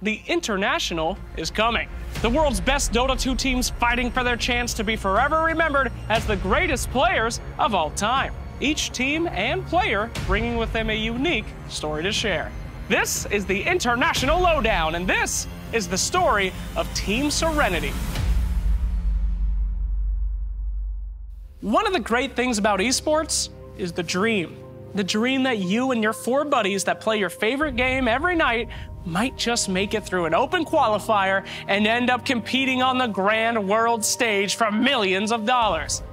the International is coming. The world's best Dota 2 teams fighting for their chance to be forever remembered as the greatest players of all time. Each team and player bringing with them a unique story to share. This is the International Lowdown, and this is the story of Team Serenity. One of the great things about esports is the dream. The dream that you and your 4 buddies that play your favorite game every night might just make it through an open qualifier and end up competing on the grand world stage for millions of dollars.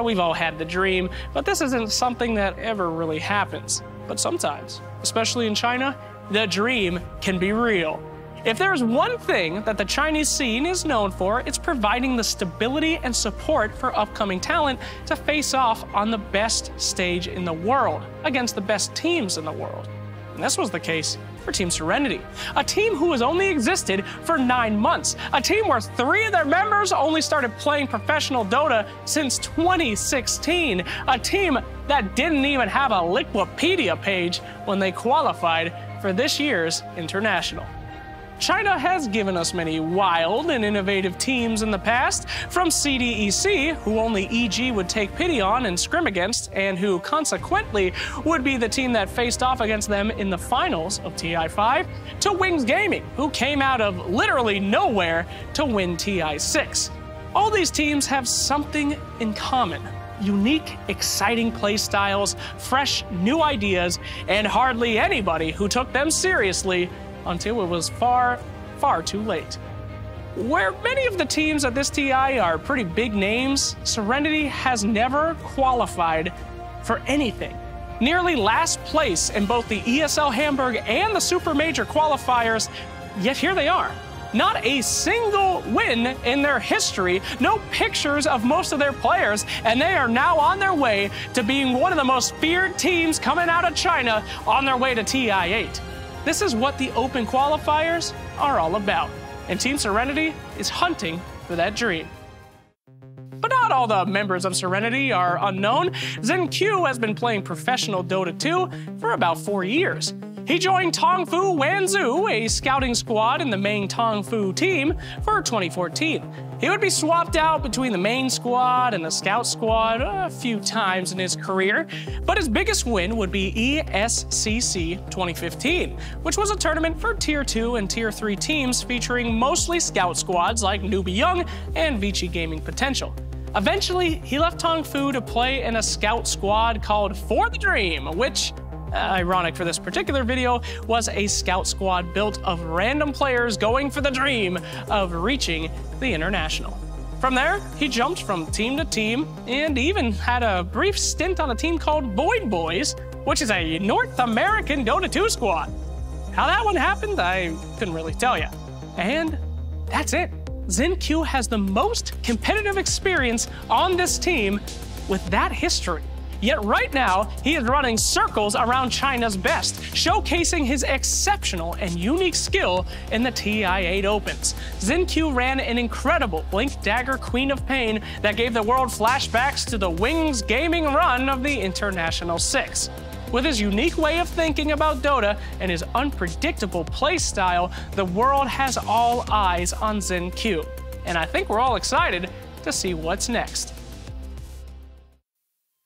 We've all had the dream, but this isn't something that ever really happens. But sometimes, especially in China, the dream can be real. If there's one thing that the Chinese scene is known for, it's providing the stability and support for upcoming talent to face off on the best stage in the world against the best teams in the world. And this was the case for Team Serenity, a team who has only existed for 9 months, a team where 3 of their members only started playing professional Dota since 2016, a team that didn't even have a Wikipedia page when they qualified for this year's International. China has given us many wild and innovative teams in the past, from CDEC, who only EG would take pity on and scrim against, and who consequently would be the team that faced off against them in the finals of TI5, to Wings Gaming, who came out of literally nowhere to win TI6. All these teams have something in common: unique, exciting play styles, fresh, new ideas, and hardly anybody who took them seriously until it was far, far too late. Where many of the teams at this TI are pretty big names, Serenity has never qualified for anything. Nearly last place in both the ESL Hamburg and the Super Major qualifiers, yet here they are. Not a single win in their history, no pictures of most of their players, and they are now on their way to being one of the most feared teams coming out of China on their way to TI8. This is what the open qualifiers are all about, and Team Serenity is hunting for that dream. But not all the members of Serenity are unknown. ZenQ has been playing professional Dota 2 for about 4 years. He joined Tongfu Wanzhou, a scouting squad in the main Tongfu team, for 2014. He would be swapped out between the main squad and the scout squad a few times in his career, but his biggest win would be ESCC 2015, which was a tournament for Tier 2 and Tier 3 teams featuring mostly scout squads like Newbie Young and Vici Gaming Potential. Eventually, he left Tongfu to play in a scout squad called For the Dream, which, ironic for this particular video, was a scout squad built of random players going for the dream of reaching the International. From there, he jumped from team to team and even had a brief stint on a team called Void Boys, which is a North American Dota 2 squad. How that one happened, I couldn't really tell you. And that's it. ZenQ has the most competitive experience on this team with that history. Yet right now, he is running circles around China's best, showcasing his exceptional and unique skill in the TI8 Opens. ZenQ ran an incredible Blink Dagger Queen of Pain that gave the world flashbacks to the Wings Gaming run of the International 6. With his unique way of thinking about Dota and his unpredictable play style, the world has all eyes on ZenQ. And I think we're all excited to see what's next.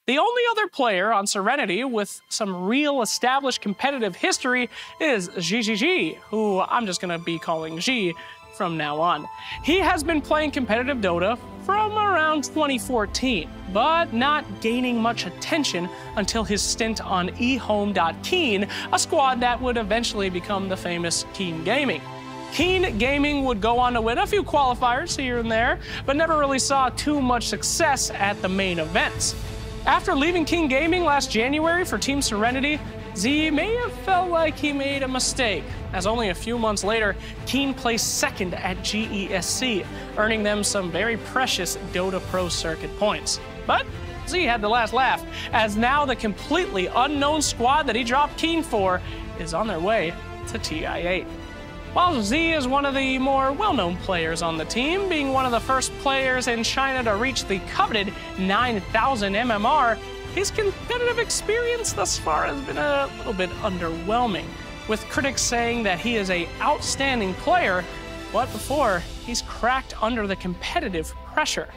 The only other player on Serenity with some real established competitive history is GGG, who I'm just gonna be calling G from now on. He has been playing competitive Dota from around 2014, but not gaining much attention until his stint on eHome.Keen, a squad that would eventually become the famous Keen Gaming. Keen Gaming would go on to win a few qualifiers here and there, but never really saw too much success at the main events. After leaving Keen Gaming last January for Team Serenity, Z may have felt like he made a mistake, as only a few months later, Keen placed second at GESC, earning them some very precious Dota Pro Circuit points. But Z had the last laugh, as now the completely unknown squad that he dropped Keen for is on their way to TI8. While Z is one of the more well-known players on the team, being one of the first players in China to reach the coveted 9,000 MMR, his competitive experience thus far has been a little bit underwhelming. with critics saying that he is an outstanding player, but before he's cracked under the competitive pressure.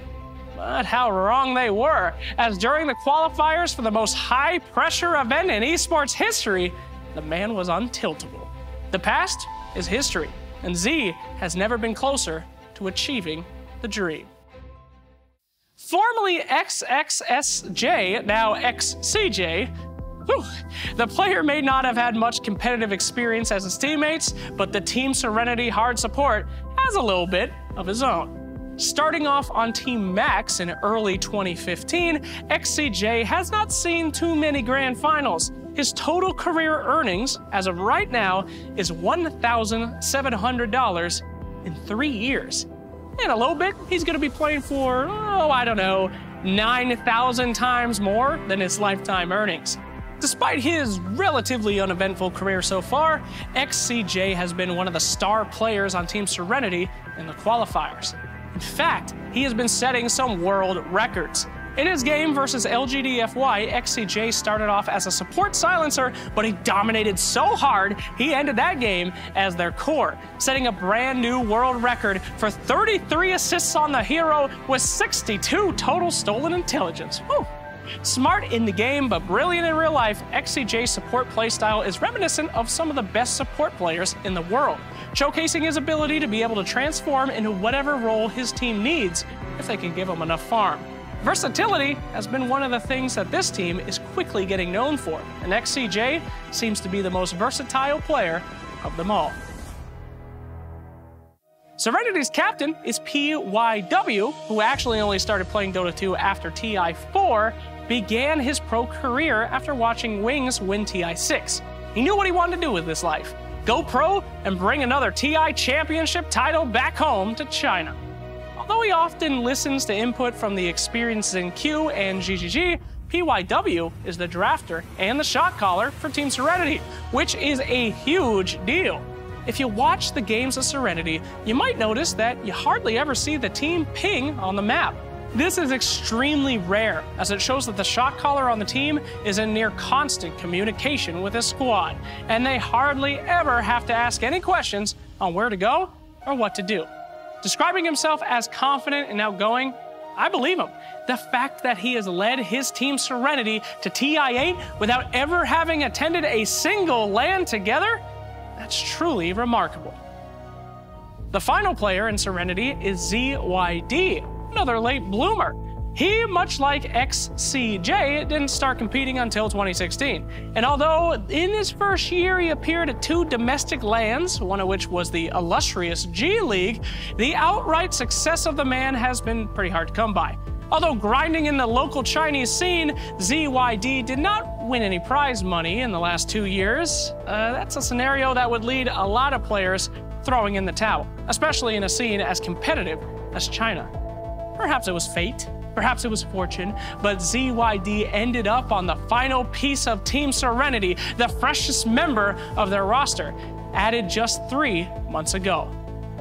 But how wrong they were, as during the qualifiers for the most high-pressure event in esports history, the man was untiltable. The past is history, and Z has never been closer to achieving the dream. Formerly XXSJ, now XCJ, the player may not have had much competitive experience as his teammates, but the Team Serenity hard support has a little bit of his own. Starting off on Team Max in early 2015, XCJ has not seen too many grand finals. His total career earnings, as of right now, is $1,700 in 3 years. In a little bit, he's going to be playing for, 9,000 times more than his lifetime earnings. Despite his relatively uneventful career so far, XCJ has been one of the star players on Team Serenity in the qualifiers. In fact, he has been setting some world records. In his game versus LGDFY, XCJ started off as a support silencer, but he dominated so hard, he ended that game as their core, setting a brand new world record for 33 assists on the hero with 62 total stolen intelligence. Whew. Smart in the game, but brilliant in real life, XCJ's support playstyle is reminiscent of some of the best support players in the world, showcasing his ability to be able to transform into whatever role his team needs if they can give him enough farm. Versatility has been one of the things that this team is quickly getting known for, and XCJ seems to be the most versatile player of them all. Serenity's captain is PYW, who actually only started playing Dota 2 after TI4, began his pro career after watching Wings win TI6. He knew what he wanted to do with his life: go pro and bring another TI championship title back home to China. Although he often listens to input from the experienced Q and GGG, PYW is the drafter and the shot caller for Team Serenity, which is a huge deal. If you watch the games of Serenity, you might notice that you hardly ever see the team ping on the map. This is extremely rare, as it shows that the shot caller on the team is in near constant communication with his squad, and they hardly ever have to ask any questions on where to go or what to do. Describing himself as confident and outgoing, I believe him. The fact that he has led his Team Serenity to TI8 without ever having attended a single LAN together, that's truly remarkable. The final player in Serenity is ZYD, another late bloomer. He, much like XCJ, didn't start competing until 2016. And although in his first year he appeared at 2 domestic LANs, one of which was the illustrious G League, the outright success of the man has been pretty hard to come by. Although grinding in the local Chinese scene, ZYD did not win any prize money in the last 2 years. That's a scenario that would lead a lot of players throwing in the towel, especially in a scene as competitive as China. Perhaps it was fate, perhaps it was fortune, but ZYD ended up on the final piece of Team Serenity, the freshest member of their roster, added just 3 months ago.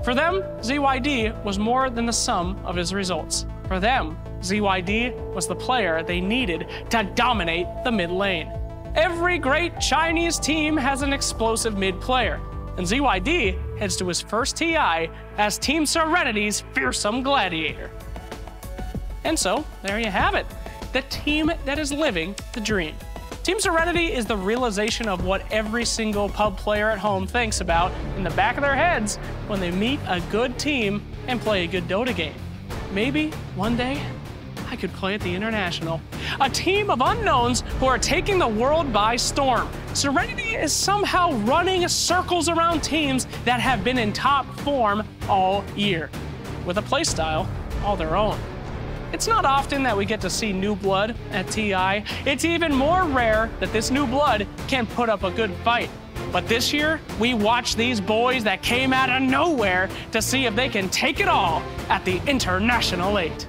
For them, ZYD was more than the sum of his results. For them, ZYD was the player they needed to dominate the mid lane. Every great Chinese team has an explosive mid player, and ZYD heads to his first TI as Team Serenity's fearsome gladiator. And so, there you have it, the team that is living the dream. Team Serenity is the realization of what every single pub player at home thinks about in the back of their heads when they meet a good team and play a good Dota game. Maybe one day, I could play at the International. A team of unknowns who are taking the world by storm. Serenity is somehow running circles around teams that have been in top form all year, with a playstyle all their own. It's not often that we get to see new blood at TI. It's even more rare that this new blood can put up a good fight. But this year, we watched these boys that came out of nowhere to see if they can take it all at the International 8.